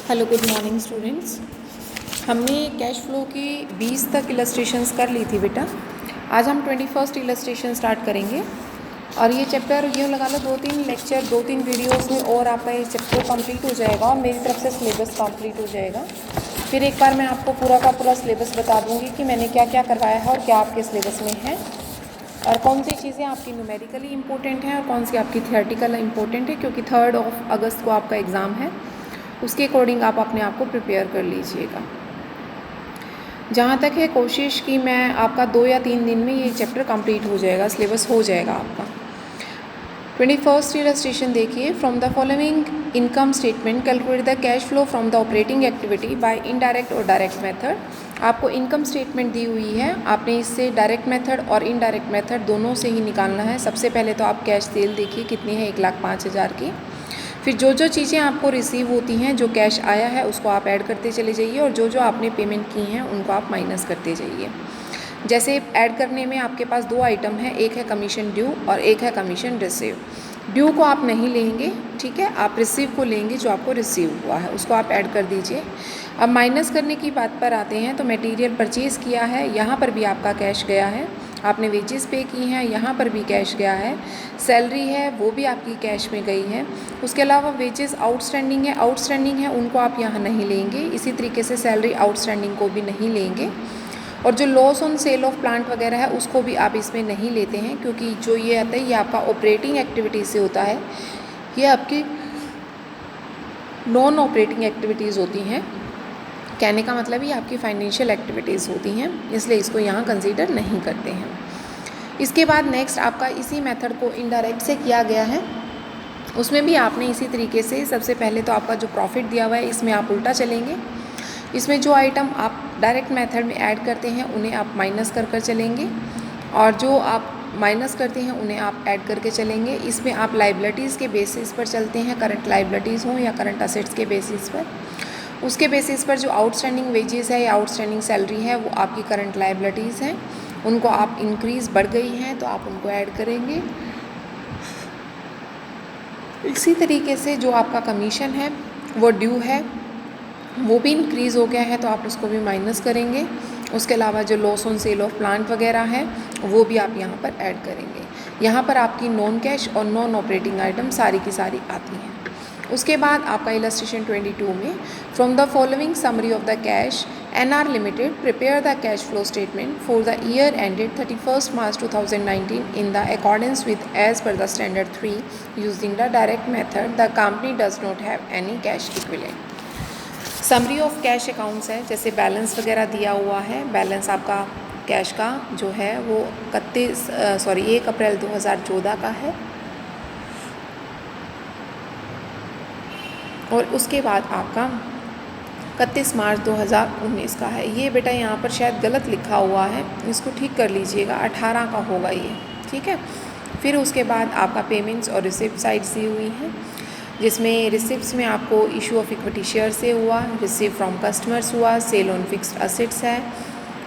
Hello good morning students. हमने cash flow की 20 तक इलस्ट्रेशंस कर ली थी बेटा। आज हम 21st इलस्ट्रेशन स्टार्ट करेंगे और ये चैप्टर यूँ लगा लो 2-3 लेक्चर 2-3 वीडियोस में और आपका ये चैप्टर कंप्लीट हो जाएगा और मेरी तरफ से सिलेबस कंप्लीट हो जाएगा। फिर एक बार मैं आपको पूरा का पूरा सिलेबस बता दूँगी कि मैंने क्या क्या करवाया है और क्या आपके सिलेबस में है और कौन सी चीज़ें आपकी न्यूमेरिकली इंपॉर्टेंट हैं और कौन सी आपकी थियोरेटिकल इंपॉर्टेंट है, क्योंकि 3 अगस्त को आपका एग्ज़ाम है। उसके अकॉर्डिंग आप अपने आप को प्रिपेयर कर लीजिएगा। जहाँ तक है कोशिश की मैं आपका 2 या 3 दिन में ये चैप्टर कंप्लीट हो जाएगा, सिलेबस हो जाएगा आपका। 21st इलस्ट्रेशन देखिए। From the following income statement calculate the cash flow from the operating activity by indirect और डायरेक्ट मेथड। आपको इनकम स्टेटमेंट दी हुई है, आपने इससे डायरेक्ट मेथड और इनडायरेक्ट मेथड दोनों से ही निकालना है। सबसे पहले तो आप कैश सेल देखिए कितनी है, 1,05,000 की। फिर जो जो चीज़ें आपको रिसीव होती हैं, जो कैश आया है उसको आप ऐड करते चले जाइए और जो जो आपने पेमेंट की हैं उनको आप माइनस करते जाइए। जैसे ऐड करने में आपके पास 2 आइटम है, एक है कमीशन ड्यू और एक है कमीशन रिसीव। ड्यू को आप नहीं लेंगे, ठीक है, आप रिसीव को लेंगे, जो आपको रिसीव हुआ है उसको आप ऐड कर दीजिए। अब माइनस करने की बात पर आते हैं तो मटेरियल परचेज़ किया है, यहाँ पर भी आपका कैश गया है। आपने वेजेस पे की हैं, यहाँ पर भी कैश गया है। सैलरी है वो भी आपकी कैश में गई है। उसके अलावा वेजेस आउटस्टैंडिंग है उनको आप यहाँ नहीं लेंगे। इसी तरीके से सैलरी आउटस्टैंडिंग को भी नहीं लेंगे और जो loss on sale of plant वगैरह है उसको भी आप इसमें नहीं लेते हैं, क्योंकि जो ये आता है ये आपका ऑपरेटिंग एक्टिविटीज़ से होता है, ये आपकी नॉन ऑपरेटिंग एक्टिविटीज़ होती हैं। कहने का मतलब ये आपकी फाइनेंशियल एक्टिविटीज़ होती हैं, इसलिए इसको यहाँ कंसीडर नहीं करते हैं। इसके बाद नेक्स्ट आपका इसी मेथड को इनडायरेक्ट से किया गया है, उसमें भी आपने इसी तरीके से सबसे पहले तो आपका जो प्रॉफिट दिया हुआ है इसमें आप उल्टा चलेंगे। इसमें जो आइटम आप डायरेक्ट मेथड में ऐड करते हैं उन्हें आप माइनस कर कर चलेंगे और जो आप माइनस करते हैं उन्हें आप ऐड करके चलेंगे। इसमें आप लाइबिलिटीज़ के बेसिस पर चलते हैं, करंट लाइबिलिटीज़ हों या करंट असेट्स के बेसिस पर। उसके बेसिस पर जो आउटस्टैंडिंग वेजेस है या आउटस्टैंडिंग सैलरी है वो आपकी करंट लाइबिलिटीज़ हैं, उनको आप इंक्रीज़ बढ़ गई हैं तो आप उनको ऐड करेंगे। इसी तरीके से जो आपका कमीशन है वो ड्यू है वो भी इंक्रीज़ हो गया है तो आप उसको भी माइनस करेंगे। उसके अलावा जो loss on sale of plant वगैरह है वो भी आप यहाँ पर ऐड करेंगे। यहाँ पर आपकी नॉन कैश और नॉन ऑपरेटिंग आइटम सारी की सारी आती हैं। उसके बाद आपका इलस्ट्रेशन 22 में from the following summary of the cash NR limited prepare the cash flow statement for the year ended 31 March 2019 in the accordance with as per the standard 3 using the direct method the company does not have any cash equivalent. Summary of cash accounts है, जैसे balance वगैरह दिया हुआ है। Balance आपका cash का जो है वो 1 अप्रैल 2014 का है और उसके बाद आपका 31 मार्च 2019 का है। ये बेटा यहाँ पर शायद गलत लिखा हुआ है, इसको ठीक कर लीजिएगा, 18 का होगा ये, ठीक है। फिर उसके बाद आपका पेमेंट्स और रिसिप्ट साइड्स दी हुई हैं, जिसमें रिसिप्ट्स में आपको इशू ऑफ इक्विटी शेयर से हुआ, रिसीव फ्रॉम कस्टमर्स हुआ, सेल ऑन फिक्स्ड असेट्स है।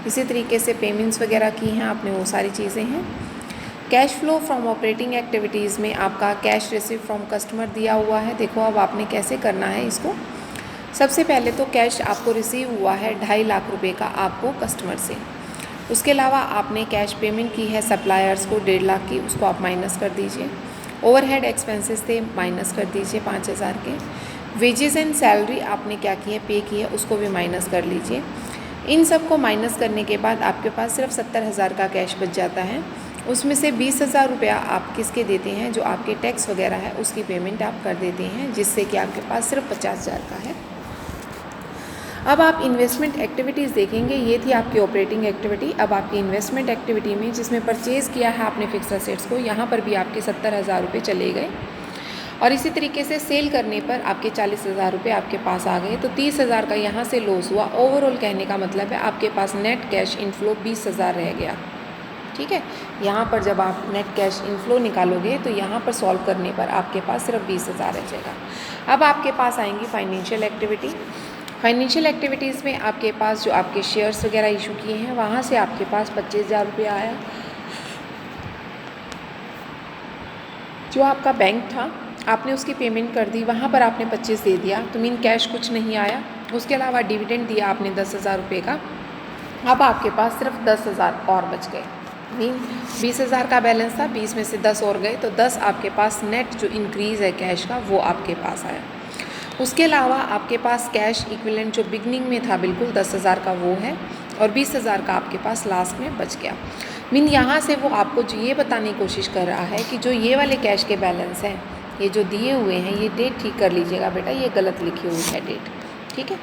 इसी तरीके से पेमेंट्स वगैरह की हैं आपने, वो सारी चीज़ें हैं। Cash flow from operating activities में आपका कैश रिसीव फ्रॉम कस्टमर दिया हुआ है। देखो अब आपने कैसे करना है इसको। सबसे पहले तो कैश आपको रिसीव हुआ है 2.5 लाख रुपए का आपको कस्टमर से। उसके अलावा आपने कैश पेमेंट की है सप्लायर्स को 1.5 लाख की, उसको आप माइनस कर दीजिए। ओवरहेड एक्सपेंसेस थे, माइनस कर दीजिए 5,000 के। वेजेस एंड सैलरी आपने क्या की है, पे की है, उसको भी माइनस कर लीजिए। इन सब को माइनस करने के बाद आपके पास सिर्फ 70,000 का कैश बच जाता है। उसमें से 20,000 रुपया आप किसके देते हैं, जो आपके टैक्स वगैरह है उसकी पेमेंट आप कर देते हैं, जिससे कि आपके पास सिर्फ 50,000 का है। अब आप इन्वेस्टमेंट एक्टिविटीज़ देखेंगे, ये थी आपकी ऑपरेटिंग एक्टिविटी। अब आपकी इन्वेस्टमेंट एक्टिविटी में जिसमें परचेज़ किया है आपने फिक्स असेट्स को, यहाँ पर भी आपके 70,000 रुपये चले गए और इसी तरीके से सेल करने पर आपके 40,000 रुपये आपके पास आ गए, तो 30,000 का यहाँ से लॉस हुआ। ओवरऑल कहने का मतलब है आपके पास नेट कैश इनफ्लो 20,000 रह गया, ठीक है। यहाँ पर जब आप नेट कैश इनफ्लो निकालोगे तो यहाँ पर सॉल्व करने पर आपके पास सिर्फ 20,000 रह जाएगा। अब आपके पास आएंगी फाइनेंशियल एक्टिविटी। फाइनेंशियल एक्टिविटीज़ में आपके पास जो आपके शेयर्स वगैरह इशू किए हैं वहाँ से आपके पास 25,000 रुपये आया। जो आपका बैंक था आपने उसकी पेमेंट कर दी, वहाँ पर आपने 25 दे दिया, तो मीन कैश कुछ नहीं आया। उसके अलावा डिविडेंड दिया आपने 10,000 रुपये का, अब आपके पास सिर्फ 10,000 और बच गए। मीन 20,000 का बैलेंस था, 20 में से 10 और गए, तो 10 आपके पास नेट जो इंक्रीज़ है कैश का वो आपके पास आया। उसके अलावा आपके पास कैश इक्विवेलेंट जो बिगनिंग में था बिल्कुल 10,000 का वो है, और 20,000 का आपके पास लास्ट में बच गया। मीन यहाँ से वो आपको जो ये बताने की कोशिश कर रहा है कि जो ये वाले कैश के बैलेंस हैं, ये जो दिए हुए हैं, ये डेट ठीक कर लीजिएगा बेटा, ये गलत लिखी हुई है डेट, ठीक है।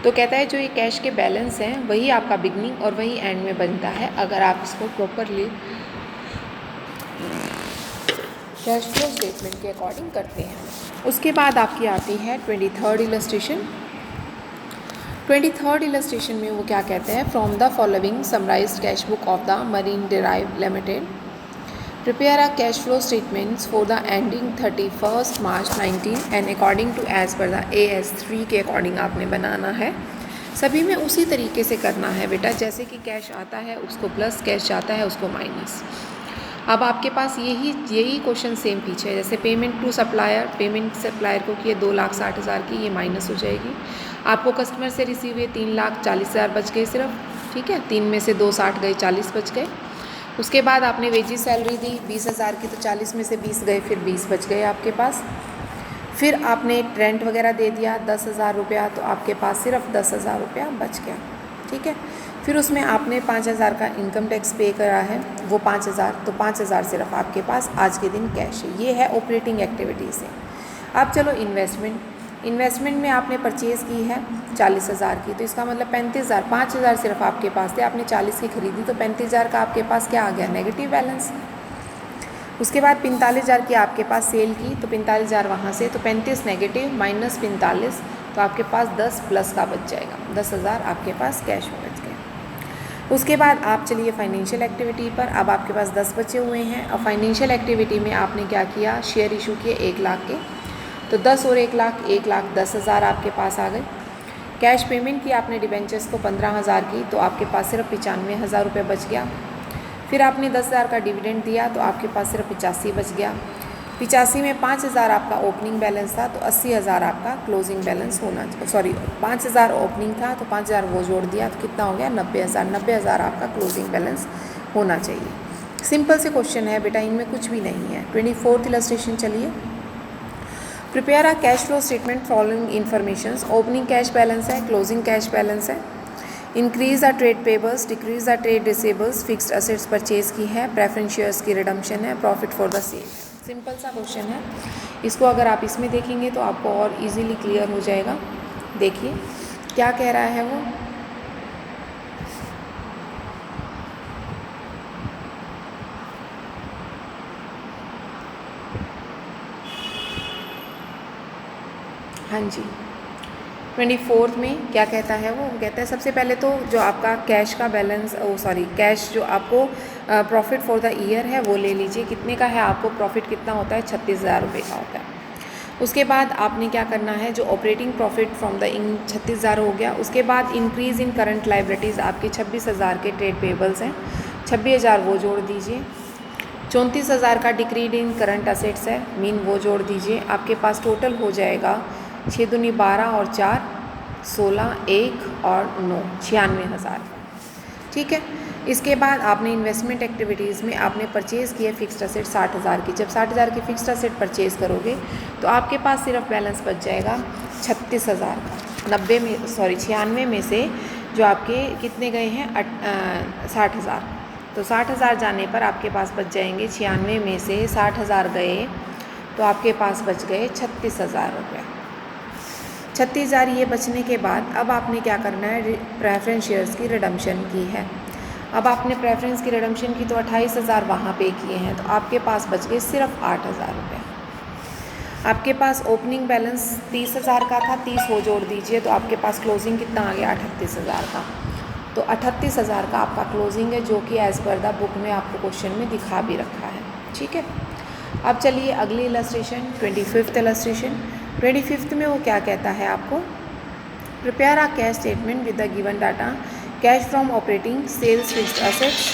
तो कहता है जो ये कैश के बैलेंस हैं वही आपका बिगनिंग और वही एंड में बनता है, अगर आप इसको प्रॉपरली कैश फ्लो स्टेटमेंट के अकॉर्डिंग करते हैं। उसके बाद आपकी आती है 23rd इलस्ट्रेशन। 23rd इलस्ट्रेशन में वो क्या कहते हैं, from the following summarised cash book of the Marine Drive limited prepare a cash flow statements for the ending 31st March 19 and according to as per the AS3 के according आपने बनाना है। सभी में उसी तरीके से करना है बेटा, जैसे कि कैश आता है उसको प्लस, कैश आता है उसको माइनस। अब आपके पास यही क्वेश्चन सेम पीछे है, जैसे payment to supplier, payment supplier को किए 2,60,000 की, ये माइनस हो जाएगी। आपको कस्टमर से रिसीव हुए 3,40,000 बच गए सिर्फ, ठीक है, 3 में से 2,60 गए, 40 बच गए। उसके बाद आपने वेजी सैलरी दी 20,000 की, तो 40 में से 20 गए, फिर 20 बच गए आपके पास। फिर आपने रेंट वगैरह दे दिया 10,000 रुपया, तो आपके पास सिर्फ 10,000 रुपया बच गया, ठीक है। फिर उसमें आपने 5,000 का इनकम टैक्स पे करा है, वो 5,000, तो 5,000 सिर्फ आपके पास आज के दिन कैश है। ये है ऑपरेटिंग एक्टिविटी से। अब चलो इन्वेस्टमेंट में आपने परचेज़ की है 40,000 की, तो इसका मतलब 35,000, 5,000 सिर्फ आपके पास थे, आपने 40 की खरीदी, तो 35,000 का आपके पास क्या आ गया, नेगेटिव बैलेंस। उसके बाद 45,000 की आपके पास सेल की, तो 45,000 वहाँ से, तो 35 नेगेटिव माइनस 45, तो आपके पास 10 प्लस का बच जाएगा, 10,000 आपके पास कैश में बच गए। उसके बाद आप चलिए फाइनेंशियल एक्टिविटी पर। अब आपके पास 10 बचे हुए हैं, और फाइनेंशियल एक्टिविटी में आपने क्या किया, शेयर इशू किए 1 लाख के, तो 10 और 1 लाख, 1,10,000 आपके पास आ गए। कैश पेमेंट की आपने डिबेंचर्स को 15,000 की, तो आपके पास सिर्फ 95,000 रुपये बच गया। फिर आपने 10,000 का डिविडेंड दिया, तो आपके पास सिर्फ 85 बच गया। 85 में 5,000 आपका ओपनिंग बैलेंस था, तो 80,000 आपका क्लोजिंग बैलेंस होना, 5,000 ओपनिंग था, तो 5,000 वो जोड़ दिया, तो कितना हो गया 90,000। 90,000 आपका क्लोजिंग बैलेंस होना चाहिए। सिंपल से क्वेश्चन है बेटा, इनमें कुछ भी नहीं है। 24th इलस्ट्रेशन चलिए। Prepare a cash flow statement following informations. Opening cash balance है, क्लोजिंग कैश बैलेंस है, increase the trade payables, decrease the trade receivables, fixed assets purchase की है, प्रेफरेंस शेयर्स की रिडम्पशन है, profit for the sale. Simple सा question है, इसको अगर आप इसमें देखेंगे तो आपको और इजीली क्लियर हो जाएगा। देखिए क्या कह रहा है वो, हाँ जी 24th में क्या कहता है वो कहता है सबसे पहले तो जो आपका कैश का बैलेंस, कैश जो आपको प्रॉफिट फॉर द ईयर है वो ले लीजिए। कितने का है आपको प्रॉफिट, कितना होता है 36,000 रुपये का होता है। उसके बाद आपने क्या करना है, जो operating profit from the in 36,000 हो गया। उसके बाद इंक्रीज़ इन करंट लाइबिलिटीज़ आपके 26,000 के ट्रेड पेबल्स हैं, 26,000 वो जोड़ दीजिए। 34,000 का डिक्रीड इन करंट असेट्स है, मीन वो जोड़ दीजिए। आपके पास टोटल हो जाएगा 6 दूनी 12 और 4 16, 1 और 9 96,000 का, ठीक है। इसके बाद आपने इन्वेस्टमेंट एक्टिविटीज़ में आपने परचेज़ किए फिक्स्ड असेट 60,000 की। जब 60,000 की फिक्स्ड असेट परचेज़ करोगे तो आपके पास सिर्फ बैलेंस बच जाएगा 36,000 का। 96 में से जो आपके कितने गए हैं 60,000, तो 60,000 जाने पर आपके पास बच जाएंगे 96 में से 60,000 गए तो आपके पास बच गए 36,000 रुपये। 36,000 ये बचने के बाद अब आपने क्या करना है, प्रेफरेंस शेयर्स की रिडम्पशन की है। अब आपने प्रेफरेंस की रिडम्पशन की तो 28,000 वहाँ पे किए हैं, तो आपके पास बच गए सिर्फ 8,000 रुपये। आपके पास ओपनिंग बैलेंस 30,000 का था, 30 वो जोड़ दीजिए, तो आपके पास क्लोजिंग कितना आ गया 38,000 का। तो 38,000 का आपका क्लोजिंग है, जो कि एज़ पर द बुक में आपको क्वेश्चन में दिखा भी रखा है, ठीक है। अब चलिए अगली इलस्ट्रेशन 25th इलस्ट्रेशन। 25th में वो क्या कहता है आपको, prepare a cash statement with the given data, cash from operating, sales, fixed assets,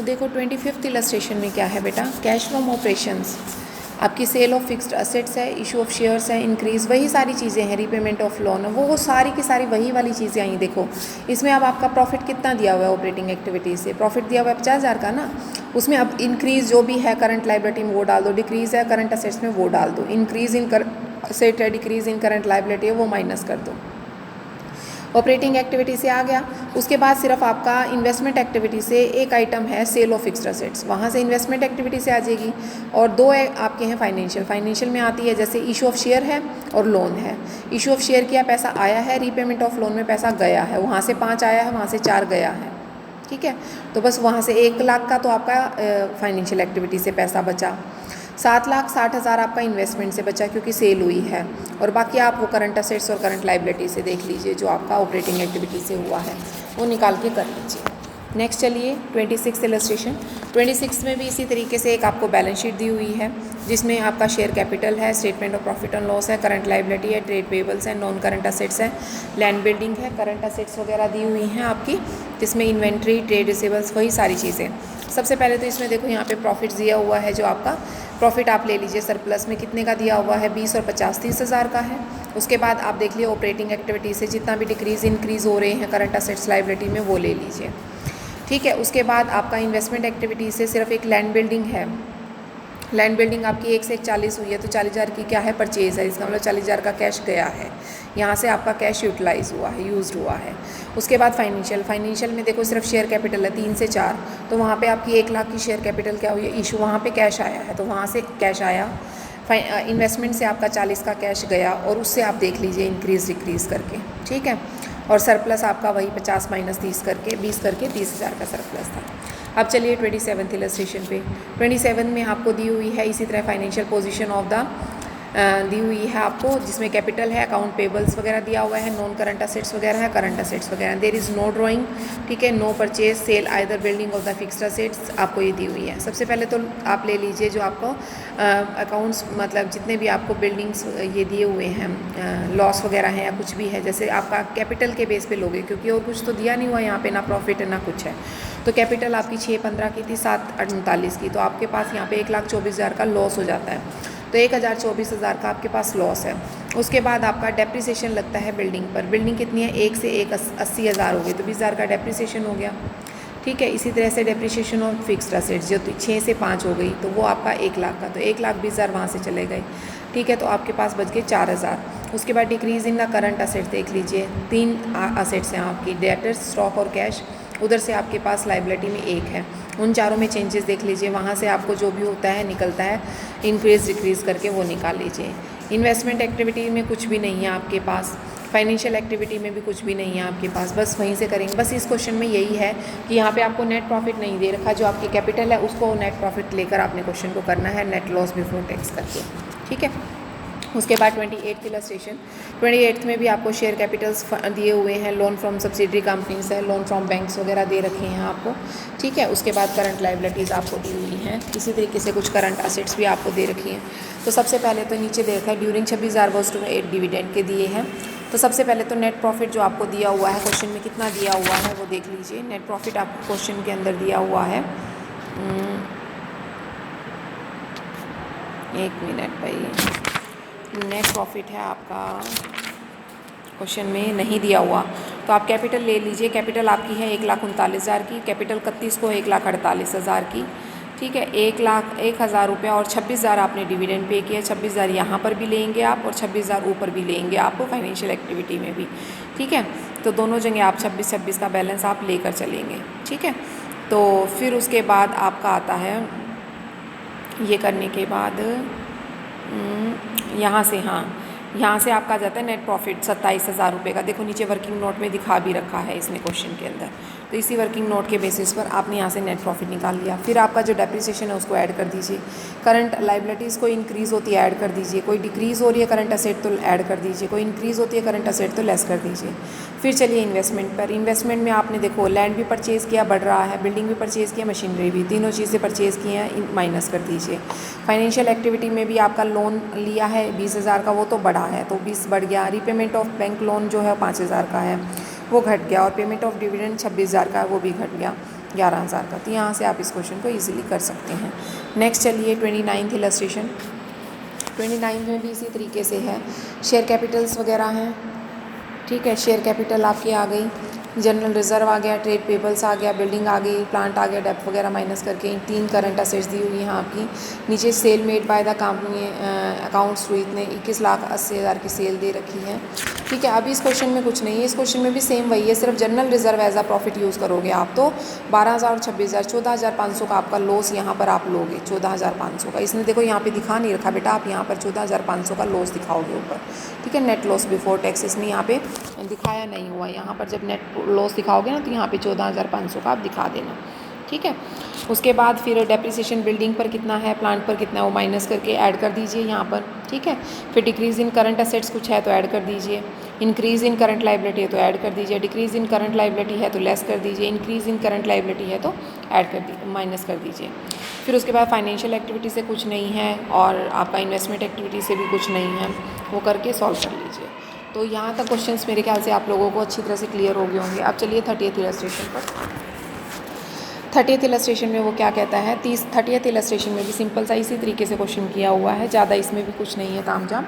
देखो 25th इलस्ट्रेशन में क्या है बेटा, कैश फ्रॉम ऑपरेशंस, आपकी सेल ऑफ फिक्स्ड असेट्स है, इशू ऑफ शेयर्स है, इंक्रीज, वही सारी चीज़ें हैं, रीपेमेंट ऑफ लोन, वो सारी की सारी वही वाली चीज़ें आई। देखो इसमें अब आपका प्रॉफिट कितना दिया हुआ है ऑपरेटिंग एक्टिविटीज़ से, प्रॉफिट दिया हुआ है 50,000 का ना, उसमें अब इंक्रीज़ जो भी है करंट लाइबिलिटी में वो डाल दो, डिक्रीज़ है करंट असेट्स में वो डाल दो, इंक्रीज़ इन असेट है, डिक्रीज़ इन करंट लाइबिलिटी है वो माइनस कर दो। ऑपरेटिंग एक्टिविटी से आ गया। उसके बाद सिर्फ आपका इन्वेस्टमेंट एक्टिविटी से एक आइटम है सेल ऑफ फिक्स्ड असेट्स, वहाँ से इन्वेस्टमेंट एक्टिविटी से आ जाएगी। और दो आपके हैं फाइनेंशियल में आती है, जैसे इशू ऑफ शेयर है और लोन है। इशू ऑफ शेयर किया, पैसा आया है, रीपेमेंट ऑफ लोन में पैसा गया है, वहाँ से 5 आया है, वहाँ से 4 गया है, ठीक है। तो बस वहाँ से 1 लाख का तो आपका फाइनेंशियल एक्टिविटी से पैसा बचा, 7,60,000 आपका इन्वेस्टमेंट से बचा क्योंकि सेल हुई है, और बाकी आप वो करंट असेट्स और करंट लाइबिलिटी से देख लीजिए जो आपका ऑपरेटिंग एक्टिविटी से हुआ है वो निकाल के कर लीजिए। नेक्स्ट चलिए 26 इलस्ट्रेशन। 26 में भी इसी तरीके से एक आपको बैलेंस शीट दी हुई है जिसमें आपका शेयर कैपिटल है, statement of profit and loss है, करंट लाइबिलिटी है, ट्रेड पेबल्स है, नॉन करंट असेट्स है, लैंड बिल्डिंग है, करंट असेट्स वगैरह दी हुई हैं आपकी, जिसमें इन्वेंट्री, ट्रेड रिसीवेबल्स, वही सारी चीज़ें। सबसे पहले तो इसमें देखो यहाँ पे प्रॉफिट दिया हुआ है, जो आपका प्रॉफिट आप ले लीजिए सरप्लस में कितने का दिया हुआ है, 20 और 50 30,000 का है। उसके बाद आप देख लिए ऑपरेटिंग एक्टिविटी से जितना भी डिक्रीज़ इंक्रीज़ हो रहे हैं करंट असेट्स लाइबिलिटी में वो ले लीजिए, ठीक है। उसके बाद आपका इन्वेस्टमेंट एक्टिविटी से सिर्फ एक लैंड बिल्डिंग है, लैंड बिल्डिंग आपकी 1 से 40 हुई है तो 40,000 की क्या है, परचेज़ है, इसका मतलब 40,000 का कैश गया है, यहाँ से आपका कैश यूटिलाइज हुआ है, यूज्ड हुआ है। उसके बाद फाइनेंशियल में देखो सिर्फ शेयर कैपिटल है 3 से 4, तो वहाँ पे आपकी 1 लाख की शेयर कैपिटल क्या हुई है, इशू, वहाँ पे कैश आया है तो वहाँ से कैश आया। इन्वेस्टमेंट से आपका 40 का कैश गया और उससे आप देख लीजिए इंक्रीज़ डिक्रीज़ करके, ठीक है। और सरप्लस आपका वही 50 माइनस 30 करके 20 करके 30,000 का सरप्लस था। अब चलिए 27th इलस्ट्रेशन पे। 27 में आपको दी हुई है इसी तरह फाइनेंशियल पोजीशन ऑफ द दी हुई है आपको, जिसमें कैपिटल है, अकाउंट पेबल्स वगैरह दिया हुआ है, नॉन करंट असेट्स वगैरह है, करंट असेट्स वगैरह। देयर इज़ नो ड्राइंग, ठीक है, no purchase sale either building of the fixed assets, आपको ये दी हुई है। सबसे पहले तो आप ले लीजिए जो आपको अकाउंट्स, मतलब जितने भी आपको बिल्डिंग्स ये दिए हुए हैं, लॉस वगैरह है या कुछ भी है, जैसे आपका कैपिटल के बेस पे लोगे क्योंकि और कुछ तो दिया नहीं हुआ यहाँ पे, ना प्रॉफिट है ना कुछ है। तो कैपिटल आपकी 615 की थी, 739 की, तो आपके पास यहाँ पे 1,24,000 का लॉस हो जाता है, तो 1,24,000 का आपके पास लॉस है। उसके बाद आपका डेप्रिसिएशन लगता है बिल्डिंग पर, बिल्डिंग कितनी है, 1 से 1 80,000 हो गई, तो 20,000 का डेप्रिसिएशन हो गया, ठीक है। इसी तरह से डेप्रिसिएशन ऑफ फिक्स्ड असेट्स जो 6 से 5 हो गई तो वो आपका 1 लाख का, तो 1,20,000 वहाँ से चले गए, ठीक है। तो आपके पास बच गए 4,000। उसके बाद decrease in the current assets देख लीजिए, 3 असेट्स हैं आपकी, डेटर्स, स्टॉक और कैश, उधर से आपके पास लाइबिलिटी में 1 है। उन चारों में चेंजेस देख लीजिए, वहाँ से आपको जो भी होता है निकलता है, इंक्रीज़ डिक्रीज़ करके वो निकाल लीजिए। इन्वेस्टमेंट एक्टिविटी में कुछ भी नहीं है आपके पास, फाइनेंशियल एक्टिविटी में भी कुछ भी नहीं है आपके पास, बस वहीं से करेंगे। बस इस क्वेश्चन में यही है कि यहाँ पे आपको नेट प्रॉफिट नहीं दे रखा, जो आपकी कैपिटल है उसको नेट प्रॉफिट लेकर आपने क्वेश्चन को करना है, नेट लॉस बिफोर टैक्स करके, ठीक है। उसके बाद 28th इलस्ट्रेशन। 28th में भी आपको शेयर कैपिटल्स दिए हुए हैं, लोन फ्रॉम सब्सिडरी कंपनीज है, लोन फ्रॉम बैंक्स वगैरह दे रखे हैं आपको, ठीक है। उसके बाद करंट लाइबिलिटीज़ आपको दी हुई हैं, इसी तरीके से कुछ करंट असेट्स भी आपको दे रखी हैं। तो सबसे पहले तो नीचे देखा है ड्यूरिंग 26 वर्ष टू 8 डिविडेंड के दिए हैं। तो सबसे पहले तो नेट प्रॉफिट जो आपको दिया हुआ है क्वेश्चन में कितना दिया हुआ है वो देख लीजिए। नेट प्रॉफिट आपको क्वेश्चन के अंदर दिया हुआ है, 1 मिनट भाई, नेट प्रॉफिट है आपका क्वेश्चन में नहीं दिया हुआ, तो आप कैपिटल ले लीजिए। कैपिटल आपकी है 1,39,000 की, कैपिटल 31 को 1,48,000 की, ठीक है। 1,01,000 रुपया और 26,000 आपने डिविडेंड पे किया, 26,000 यहाँ पर भी लेंगे आप और 26,000 ऊपर भी लेंगे आपको फाइनेंशियल एक्टिविटी में भी, ठीक है। तो दोनों जगह आप 26 का बैलेंस आप लेकर चलेंगे, ठीक है। तो फिर उसके बाद आपका आता है, ये करने के बाद यहाँ से, हाँ, यहाँ से आपका जाता है नेट प्रॉफिट 27,000 रुपये का। देखो नीचे वर्किंग नोट में दिखा भी रखा है इसने क्वेश्चन के अंदर, तो इसी वर्किंग नोट के बेसिस पर आपने यहाँ से नेट प्रॉफिट निकाल लिया। फिर आपका जो डेप्रिसिएशन है उसको ऐड कर दीजिए, करंट लाइबिलिटीज़ कोई इंक्रीज़ होती है ऐड कर दीजिए, कोई डिक्रीज़ हो रही है करंट असेट तो ऐड कर दीजिए, कोई इंक्रीज़ होती है करंट असेट तो लेस कर दीजिए। फिर चलिए इन्वेस्टमेंट पर। इन्वेस्टमेंट में आपने देखो लैंड भी परचेज़ किया, बढ़ रहा है, बिल्डिंग भी परचेज़ किया, मशीनरी भी, तीनों चीज़ें परचेज़ की हैं, माइनस कर दीजिए। फाइनेंशियल एक्टिविटी में भी आपका लोन लिया है 20,000 का, वो तो बढ़ा है तो 20 बढ़ गया। रीपेमेंट ऑफ बैंक लोन जो है 5,000 का है वो घट गया, और पेमेंट ऑफ डिविडेंड 26,000 का है वो भी घट गया, 11,000 का। तो यहाँ से आप इस क्वेश्चन को ईजिली कर सकते हैं। नेक्स्ट चलिए 29th इलस्ट्रेशन। 29 में भी इसी तरीके से है, शेयर कैपिटल्स वगैरह हैं, ठीक है। शेयर कैपिटल आपकी आ गई, जनरल रिजर्व आ गया, ट्रेड पेबल्स आ गया, बिल्डिंग आ गई, प्लांट आ गया, डेप्थ वगैरह माइनस करके 3 करंट असेट्स दी हुई हैं आपकी। नीचे sale made by the company accounts Rohit ने 21,80,000 की सेल दे रखी है, ठीक है। अभी इस क्वेश्चन में कुछ नहीं है, इस क्वेश्चन में भी सेम वही है, सिर्फ general reserve as a profit use करोगे आप तो 12,000 और 26,000 14,500 का आपका लॉस यहाँ पर आप लोगे, 14,500 का। इसने देखो यहाँ पे दिखा नहीं रखा बेटा, आप यहाँ पर 14,500 का लॉस दिखाओगे ऊपर, ठीक है। नेट लॉस बिफोर टैक्स इसने यहाँ पे दिखाया नहीं हुआ, यहाँ पर जब नेट लॉस दिखाओगे ना तो यहाँ पे 14,500 का आप दिखा देना, ठीक है। उसके बाद फिर डेप्रिसिएशन बिल्डिंग पर कितना है, प्लांट पर कितना है, वो माइनस करके ऐड कर दीजिए यहाँ पर, ठीक है। फिर डिक्रीज़ इन करंट असेट्स कुछ है तो ऐड कर दीजिए, इंक्रीज़ इन करंट लाइबिलिटी है तो ऐड कर दीजिए, डिक्रीज़ इन करंट लाइबिलिटी है तो लेस कर दीजिए, इंक्रीज़ इन करंट लाइबिलिटी है तो ऐड कर दी माइनस कर दीजिए। फिर उसके बाद फाइनेंशियल एक्टिविटी से कुछ नहीं है और आपका इन्वेस्टमेंट एक्टिविटी से भी कुछ नहीं है, वो करके सॉल्व कर लीजिए। तो यहाँ तक क्वेश्चंस मेरे ख्याल से आप लोगों को अच्छी तरह से क्लियर हो गए होंगे। अब चलिए 30th इलस्ट्रेशन पर। 30th इलस्ट्रेशन में वो क्या कहता है, 30th इलस्ट्रेशन में भी सिंपल सा इसी तरीके से क्वेश्चन किया हुआ है, ज़्यादा इसमें भी कुछ नहीं है तामझाम।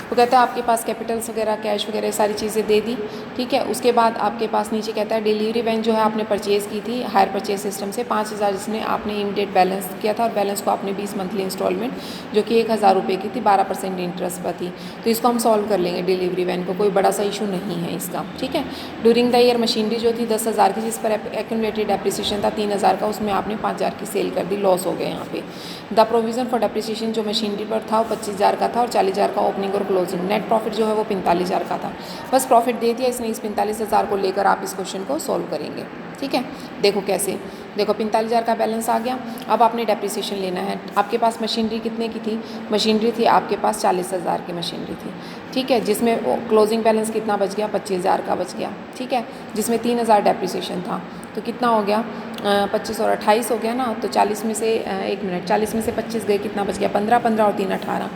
वो कहता है आपके पास कैपिटल्स वगैरह, कैश वगैरह सारी चीज़ें दे दी, ठीक है। उसके बाद आपके पास नीचे कहता है डिलीवरी वैन जो है आपने परचेज़ की थी हायर परचेज सिस्टम से 5,000, जिसने आपने इमीडिएट बैलेंस किया था और बैलेंस को आपने 20 मंथली इंस्टॉलमेंट जो कि 1,000 रुपये की थी, 12% इंटरेस्ट पर थी। तो इसको हम सॉल्व कर लेंगे डिलीवरी वैन को, कोई बड़ा सा इशू नहीं है इसका, ठीक है। ड्यूरिंग द ईयर मशीनरी जो थी 10,000 की, जिस पर एक्यूमुलेटेड डेप्रिसिएशन था 3,000 का, उसमें आपने 5,000 की सेल कर दी, लॉस हो गया यहाँ पे। द प्रोविज़न फॉर डेप्रिसिएशन जो मशीनरी पर था वो 25,000 का था और 40,000 का ओपनिंग और क्लोजिंग। नेट प्रॉफिट जो है वो 45,000 का था। बस प्रॉफिट दे दिया इसने, इस 45,000 को लेकर आप इस क्वेश्चन को सॉल्व करेंगे, ठीक है। देखो कैसे, देखो 45,000 का बैलेंस आ गया। अब आपने डेप्रिसिएशन लेना है। आपके पास मशीनरी कितने की थी, मशीनरी थी आपके पास 40,000 की मशीनरी थी, ठीक है, जिसमें क्लोजिंग बैलेंस कितना बच गया, 25,000 का बच गया, ठीक है, जिसमें 3,000 डेप्रिसिएशन था। तो कितना हो गया, 25 और 28 हो गया ना। तो 40 में से 1 मिनट, 40 में से 25 गए, कितना बच गया, 15, 15 और 3 18।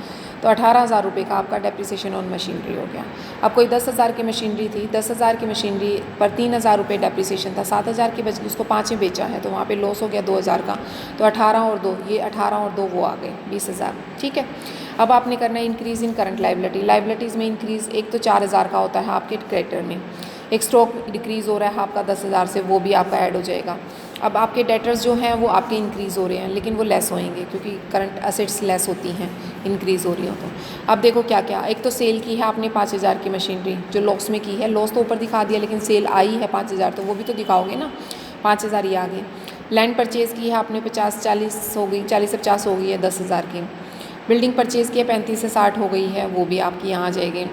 तो 18,000 रुपये का आपका डेप्रिसिएशन ऑन मशीनरी हो गया। अब कोई 10,000 की मशीनरी थी, 10,000 की मशीनरी पर 3,000 रुपये डेप्रिसिएशन था, 7,000 की बच गई, उसको 5 में बेचा है तो वहाँ पे लॉस हो गया 2,000 का। तो 18 और 2, ये 18 और 2 वो आ गए 20,000, ठीक है। अब आपने करना है increase in current liability. Liabilities में इंक्रीज़ एक तो 4,000 का होता है आपके क्रेडिटर में, एक स्टॉक डिक्रीज़ हो रहा है आपका 10,000 से, वो भी आपका ऐड हो जाएगा। अब आपके डेटर्स जो हैं वो आपके इंक्रीज़ हो रहे हैं, लेकिन वो लेस होएंगे क्योंकि करंट असेट्स लेस होती हैं इंक्रीज़ हो रही हो तो। अब देखो क्या क्या, एक तो सेल की है आपने 5,000 की मशीनरी जो लॉस में की है, लॉस तो ऊपर दिखा दिया लेकिन सेल आई है 5,000, तो वो भी तो दिखाओगे ना, 5,000 ये आ गए। लैंड परचेज़ की है आपने 50-40 हो गई, 40 से 50 हो गई है 10,000 की। बिल्डिंग परचेज़ की है 35 से 60 हो गई है, वो भी आपकी यहाँ आ जाएगी।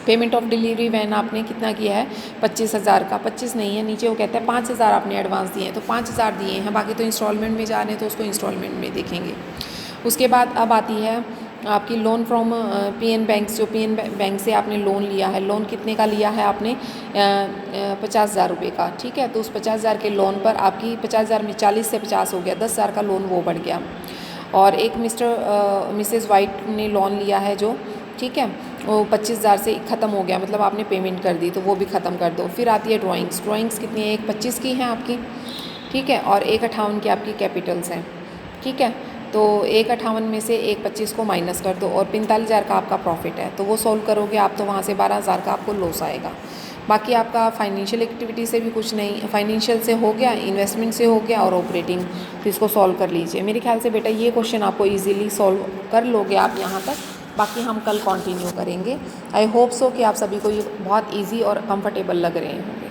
पेमेंट ऑफ डिलीवरी वैन आपने कितना किया है, 25,000 का, 25 नहीं है नीचे वो कहता है 5,000 आपने एडवांस दिए हैं, तो 5,000 दिए हैं, बाकी तो इंस्टॉलमेंट में जा रहे हैं तो उसको इंस्टॉलमेंट में देखेंगे। उसके बाद अब आती है आपकी लोन फ्रॉम PN बैंक, जो PN बैंक से आपने लोन लिया है, लोन कितने का लिया है आपने, 50,000 रुपये का, ठीक है। तो उस 50,000 के लोन पर आपकी 50,000 में 40 से 50 हो गया, 10,000 का लोन वो बढ़ गया। और एक मिसेज़ वाइट ने लोन लिया है जो, ठीक है, वो 25,000 से ख़त्म हो गया, मतलब आपने पेमेंट कर दी तो वो भी ख़त्म कर दो। फिर आती है ड्राइंग्स, ड्राइंग्स कितनी है, एक 25 की है आपकी, ठीक है, और एक 58 की आपकी कैपिटल्स हैं, ठीक है। तो एक 58 में से एक 25 को माइनस कर दो और 45,000 का आपका प्रॉफिट है, तो वो सोल्व करोगे आप तो वहाँ से 12,000 का आपको लॉस आएगा। बाकी आपका फाइनेंशियल एक्टिविटी से भी कुछ नहीं, फाइनेंशियल से हो गया, इन्वेस्टमेंट से हो गया और ऑपरेटिंग, तो इसको सॉल्व कर लीजिए। मेरे ख्याल से बेटा ये क्वेश्चन आपको ईजिली सॉल्व कर लोगे आप यहाँ तक, बाकी हम कल कंटिन्यू करेंगे। आई होप सो कि आप सभी को ये बहुत इजी और कंफर्टेबल लग रहे हैं।